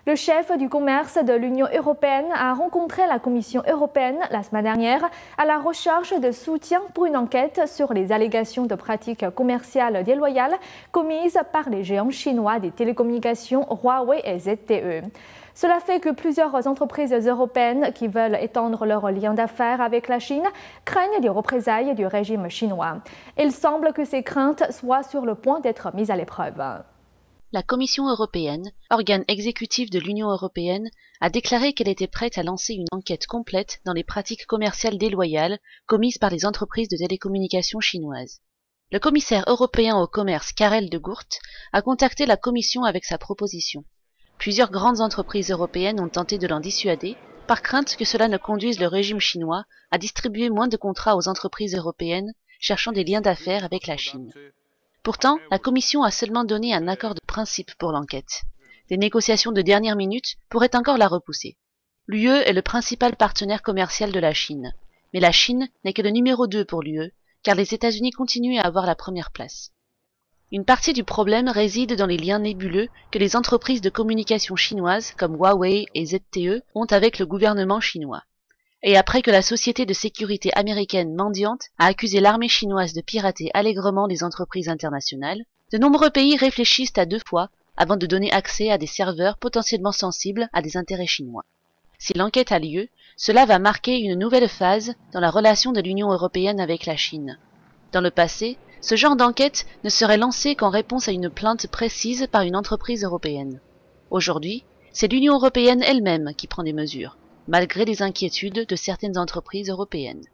Le chef du commerce de l'Union européenne a rencontré la Commission européenne la semaine dernière à la recherche de soutien pour une enquête sur les allégations de pratiques commerciales déloyales commises par les géants chinois des télécommunications Huawei et ZTE. Cela fait que plusieurs entreprises européennes qui veulent étendre leurs liens d'affaires avec la Chine craignent des représailles du régime chinois. Il semble que ces craintes soient sur le point d'être mises à l'épreuve. La Commission européenne, organe exécutif de l'Union européenne, a déclaré qu'elle était prête à lancer une enquête complète dans les pratiques commerciales déloyales commises par les entreprises de télécommunications chinoises. Le commissaire européen au commerce Karel de Gucht a contacté la Commission avec sa proposition. Plusieurs grandes entreprises européennes ont tenté de l'en dissuader, par crainte que cela ne conduise le régime chinois à distribuer moins de contrats aux entreprises européennes cherchant des liens d'affaires avec la Chine. Pourtant, la Commission a seulement donné un accord de principe pour l'enquête. Des négociations de dernière minute pourraient encore la repousser. L'UE est le principal partenaire commercial de la Chine, mais la Chine n'est que le numéro 2 pour l'UE, car les États-Unis continuent à avoir la première place. Une partie du problème réside dans les liens nébuleux que les entreprises de communication chinoises comme Huawei et ZTE ont avec le gouvernement chinois. Et après que la société de sécurité américaine Mandiant a accusé l'armée chinoise de pirater allègrement des entreprises internationales, de nombreux pays réfléchissent à deux fois avant de donner accès à des serveurs potentiellement sensibles à des intérêts chinois. Si l'enquête a lieu, cela va marquer une nouvelle phase dans la relation de l'Union européenne avec la Chine. Dans le passé, ce genre d'enquête ne serait lancé qu'en réponse à une plainte précise par une entreprise européenne. Aujourd'hui, c'est l'Union européenne elle-même qui prend des mesures, malgré les inquiétudes de certaines entreprises européennes.